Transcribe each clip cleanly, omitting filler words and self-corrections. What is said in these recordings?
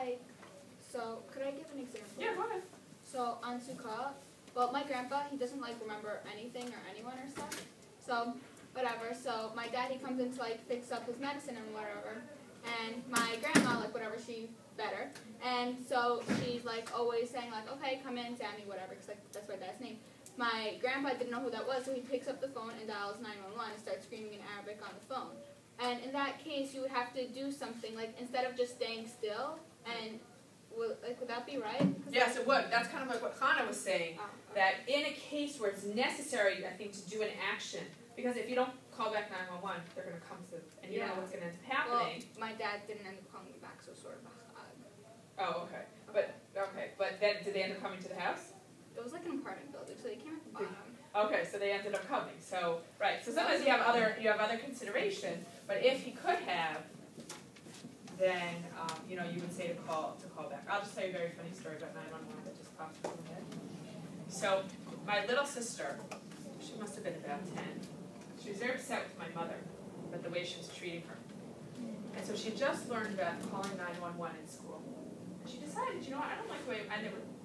like, so could I give an example? Yeah, go ahead. So on Sukkot, well, my grandpa, he doesn't like remember anything or anyone or stuff. So whatever. So my dad, he comes in to like fix up his medicine and whatever. And my grandma, like whatever, she's better. And so she's like always saying like, okay, come in, Sammy, whatever, because like that's my dad's name. My grandpa didn't know who that was, so he picks up the phone and dials 911 and starts screaming in Arabic on the phone. And in that case, you would have to do something, like instead of just staying still, and would that be right? Yes, it would. That's kind of like what Hannah was saying, that in a case where it's necessary, I think, to do an action, because if you don't call back 911, they're going to come to, and you don't know what's going to end up happening. Well, my dad didn't end up calling me back, so sort of. Oh, okay. But then did they end up coming to the house? It was like an apartment building, so they came at the bottom. Okay, so they ended up coming. So right. So sometimes you have other consideration, but if he could have, then you would say to call back. I'll just tell you a very funny story about 911 that just popped into my head. So my little sister, she must have been about 10. She was very upset with my mother about the way she was treating her, and so she just learned about calling 911 in school. And she decided, I don't like the way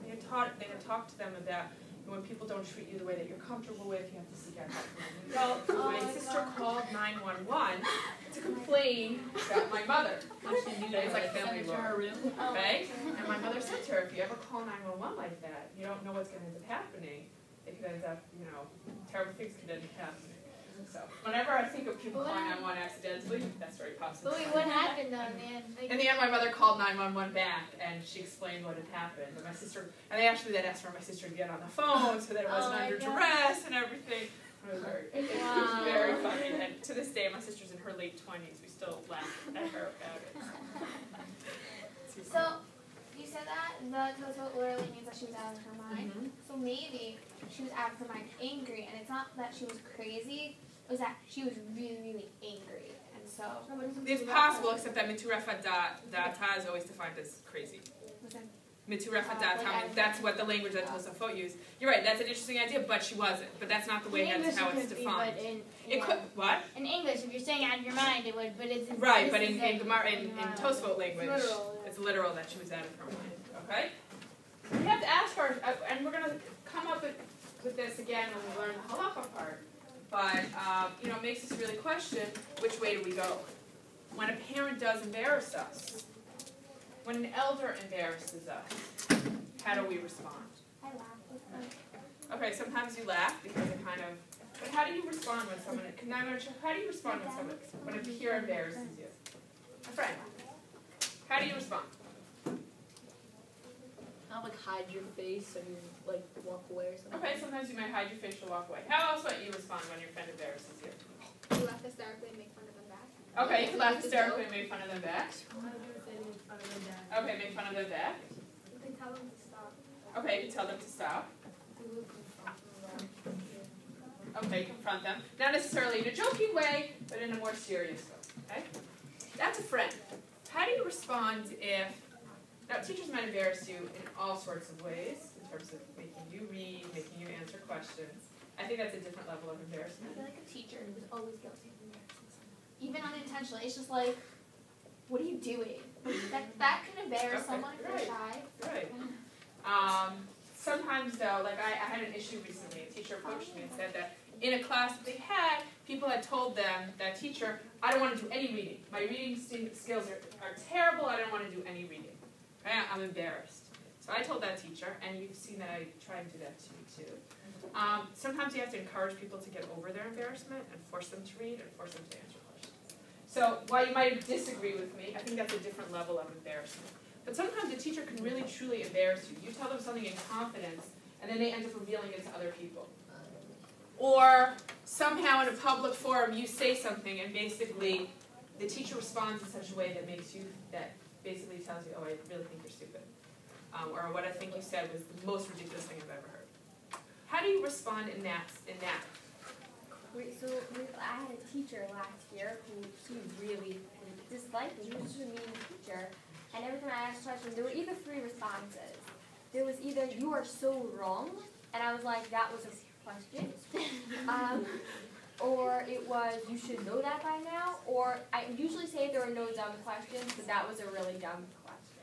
they had talked to them about when people don't treat you the way that you're comfortable with, you have to seek out help. Well, my sister called 911 to complain about my mother. She knew that it was like family law. Okay? And my mother said to her, if you ever call 911 like that, you don't know what's going to end up happening. It could end up, terrible things could end up happening. So whenever I think of people calling 911 accidentally, that story pops into my But what happened though, man? In the end, my mother called 911 back, and she explained what had happened. And my sister, and they actually then asked for my sister to get on the phone so that it wasn't under duress and everything. It was very funny. And to this day, my sister's in her late 20s. We still laugh at her about it. So you said that the Toto literally means that she was out of her mind. So maybe she was out of her mind angry, and it's not that she was crazy. It was that she was really, really angry, and so... It's possible, except that miturefat da'ata is always defined as crazy. Miturefat da'ata, that's what the language that Tosafot used. You're right, that's an interesting idea, but she wasn't. But that's not the way that's how it's defined. It could, what? In English, if you're saying out of your mind, it would, but it's... Right, but in Tosafot language, it's literal that she was out of her mind, okay? We have to ask her, and we're going to come up with this again when we learn the halacha part. But, it makes us really question, which way do we go? When a parent does embarrass us, when an elder embarrasses us, how do we respond? I laugh with them. Okay, sometimes you laugh because it kind of, but how do you respond when someone, how do you respond when a peer embarrasses you? A friend. How do you respond? Not like hide your face and like walk away or something. Okay, sometimes you might hide your face or walk away. How else might you respond when your friend embarrasses you? You laugh hysterically and make fun of them back. Okay, you can laugh hysterically and make fun of them back. Okay, make fun of them back. You can tell them to stop. Okay, you can tell them to stop. Okay, confront them. Not necessarily in a joking way, but in a more serious way. Okay? That's a friend. How do you respond if... Now, teachers might embarrass you in all sorts of ways, in terms of making you read, making you answer questions. I think that's a different level of embarrassment. I feel like a teacher who's always guilty of embarrassing someone. Even unintentionally. It's just like, what are you doing? That can embarrass someone if they're shy. Right. Sometimes, though, like I had an issue recently. A teacher approached me and said that in a class that they had, people had told them, that teacher, I don't want to do any reading. My reading skills are terrible. I don't want to do any reading. I'm embarrassed. So I told that teacher, and you've seen that I try and do that to you too. Sometimes you have to encourage people to get over their embarrassment and force them to read and force them to answer questions. So while you might disagree with me, I think that's a different level of embarrassment. But sometimes a teacher can really truly embarrass you. You tell them something in confidence, and then they end up revealing it to other people. Or somehow in a public forum you say something, and basically the teacher responds in such a way that makes you, that basically tells you, oh, I really think you're stupid. Or what I think you said was the most ridiculous thing I've ever heard. How do you respond in that? So I had a teacher last year who she really disliked me. She was just a mean teacher. And every time I asked a question, there were either three responses. There was either, you are so wrong, and I was like, that was a question. Or it was, you should know that by now. Or I usually say there are no dumb questions, but that was a really dumb question.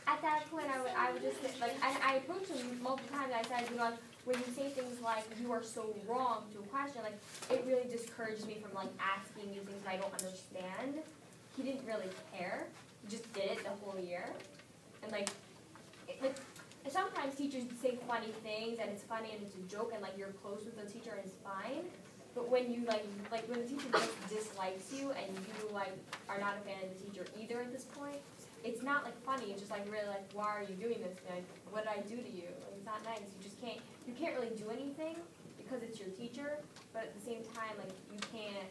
at that point, I would just like, I approached him multiple times. I said, you know, when you say things like "you are so wrong" to a question, like it really discourages me from like asking you things that I don't understand. He didn't really care. He just did it the whole year, and like sometimes teachers say funny things and it's funny and it's a joke and like you're close with the teacher and it's fine. But when you like when the teacher just dislikes you and you like are not a fan of the teacher either at this point, it's not like funny. It's just like really like, why are you doing this? Like, what did I do to you? Like, it's not nice. You can't really do anything because it's your teacher. But at the same time, like you can't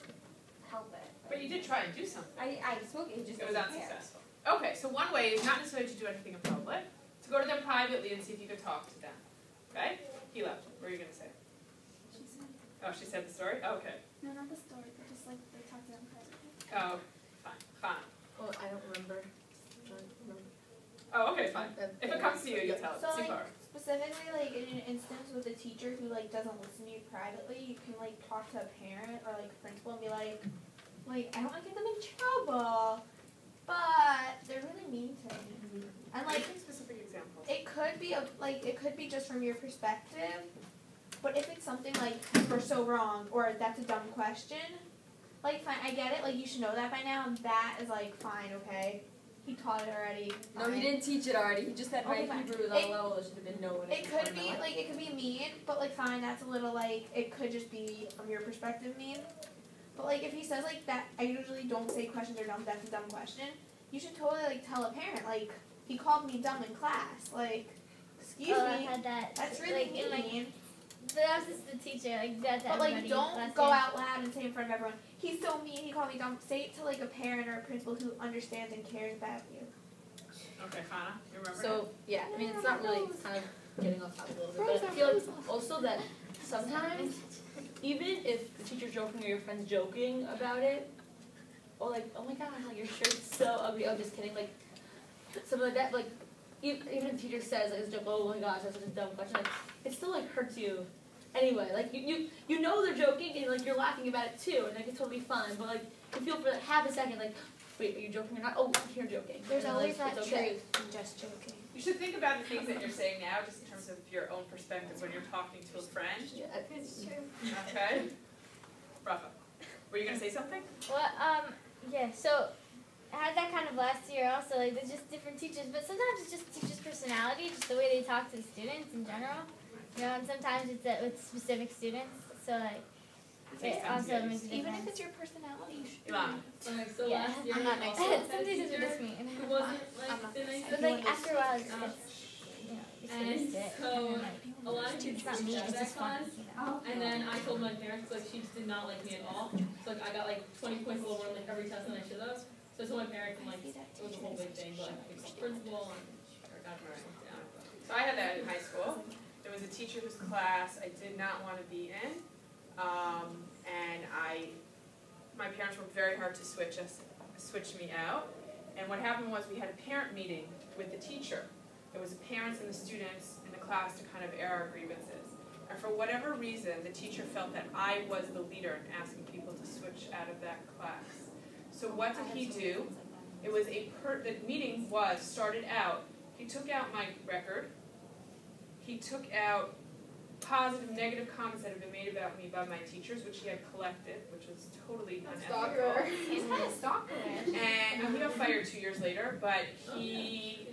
help it. But you did try and do something. I spoke. It just It was doesn't care. unsuccessful. Okay, so one way is not necessarily to do anything in public. To go to them privately and see if you could talk to them. Okay? Hila, what are you going to say? She said, Oh, she said the story? Oh, okay. no, not the story, but just like they talked to them privately. Oh, fine. Fine. Well, I don't remember. Oh, okay, fine. If it comes to you, you'll tell it. So, Super. specifically, like in an instance with a teacher who like doesn't listen to you privately, you can like talk to a parent or like a principal and be like I don't want to get them in trouble, but they're really mean to me. And like Give specific examples. it could be it could be just from your perspective, but if it's something like we're so wrong or that's a dumb question, like fine, I get it, like you should know that by now, and that is like fine, okay. He taught it already. No, fine. he didn't teach it already. He just said Okay, my fine. Hebrew is on a level that should have been known. It could be like it could be mean, but like fine, that's a little like it could just be from your perspective mean. But like if he says like that, I usually don't say questions are dumb. That's a dumb question. You should totally like tell a parent like he called me dumb in class. Like, excuse I've me, had that. that's really like, in mean. But that was just the teacher, like that. But like don't go out loud and say in front of everyone. He's so mean. He called me dumb. Say it to like a parent or a principal who understands and cares about you. Okay, Fana, you remember? So, yeah, I mean, it's not really kind of getting off topic a little bit, but I feel like also that sometimes, even if the teacher's joking or your friend's joking about it, or like, oh my god, like your shirt's so ugly, oh, just kidding, like, something like that, like, even if the teacher says, like, it's a joke, oh my gosh, that's such a dumb question, like, it still, like, hurts you anyway, like, you know they're joking, and, like, you're laughing about it too, and, like, it's totally fine, but, like, you feel for, like, half a second, like, wait, are you joking or not? Oh, you're joking. There's And, always like, that it's okay. I'm just joking. You should think about the things that you're saying now, just in terms of your own perspective when you're talking to a friend. Yeah, It's true. Okay? Bracha, were you going to say something? Well, yeah. So I had that kind of last year also. Like there's just different teachers, but sometimes it's just teachers' personality, just the way they talk to the students in general. You know, and sometimes it's with specific students. So like. It also makes a difference. Even if it's your personality, you should. Ilana. Okay, so Yeah. last year I'm not we nice. also had Some a teachers are teacher just mean. who wasn't I'm like not the gonna say. nicest. But like after a while, it's Um, you know, it's and just it. so And then, like, a lot of kids it's not didn't me, have it's that just fun. class. You know? And then I told my parents like she just did not like me at all. So like I got like 20 points lower on like every test than I should have. So I told my parents and like it was a whole big thing, but like the principal and I got my down. So I had that in high school. There was a teacher whose class I did not want to be in. And my parents worked very hard to switch me out. And what happened was we had a parent meeting with the teacher. There was the parents and the students in the class to kind of air our grievances. And for whatever reason, the teacher felt that I was the leader in asking people to switch out of that class. So what did he do? It was the meeting started out, he took out my record, he took out positive, negative comments that had been made about me by my teachers, which he had collected, which was totally unethical. He's kind of stalkerish. And he got fired 2 years later, but he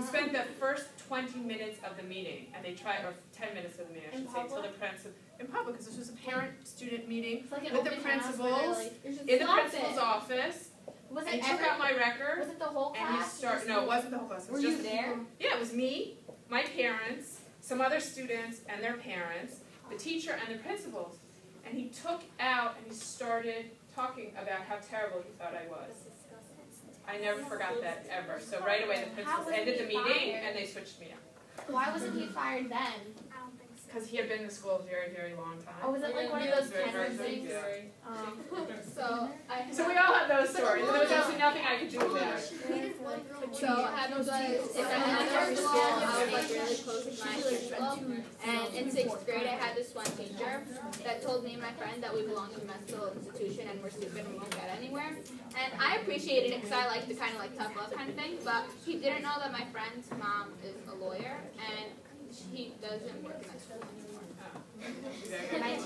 spent the first 20 minutes of the meeting, and they tried, or 10 minutes of the meeting, I should say, until the principal, in public, because this was a parent-student meeting It's like an with the open house where principals, they're like, in the principal's office, Was and it he took out my record, Was it the whole and he class? started, no, it wasn't the whole class, it was Were just you the there? people. Yeah, it was me, my parents, some other students and their parents, the teacher and the principals. And he took out and he started talking about how terrible he thought I was. I never forgot that ever. So right away the principals ended the meeting and they switched me out. Why wasn't he fired then? I don't think so. because he had been in the school a very, very long time. Oh, was it like one of Yeah, those very, very tenor good, things? yeah. So So we all have those stories, and there was absolutely nothing I could do about it. So what happened was, in elementary school, I was like really close with my principal, and in 6th grade, I had this one teacher that told me and my friend that we belong to a mental institution and we're stupid and we won't get anywhere. And I appreciated it because I like the kind of like tough love kind of thing, but he didn't know that my friend's mom is a lawyer and he doesn't work in that school anymore.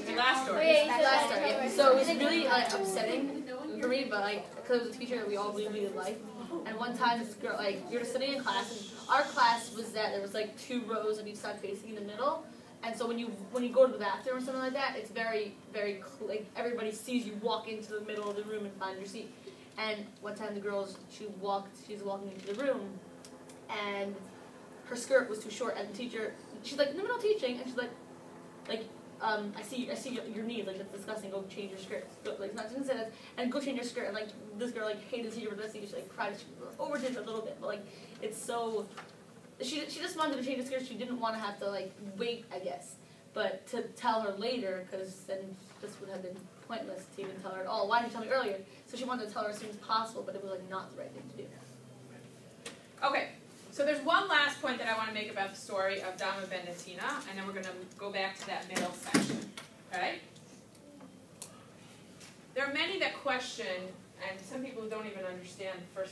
The last story. Wait, Last story. Yeah. So it was really upsetting for me, but because it was a teacher that we all really, really liked. And one time, this girl, we were sitting in class, and our class was that there was 2 rows on each side facing in the middle. And so when you go to the bathroom or something like that, it's very, very everybody sees you walk into the middle of the room and find your seat. And one time the girl, she's walking into the room, and her skirt was too short, and the teacher, she's in the middle of teaching, and she's I see your knees, that's disgusting, go change your skirt. Not to say that, and go change your skirt, and this girl hated the teacher for this, she cried, she overdid it a little bit, but it's so, she just wanted to change the skirt, she didn't want to have to wait, I guess. But to tell her later, because then this would have been pointless to even tell her at all. Why didn't you tell me earlier? So she wanted to tell her as soon as possible, but it was not the right thing to do. Okay, so there's one last point that I want to make about the story of Dama Bendatina, and then we're going to go back to that middle section. Okay? There are many that question, and some people who don't even understand the first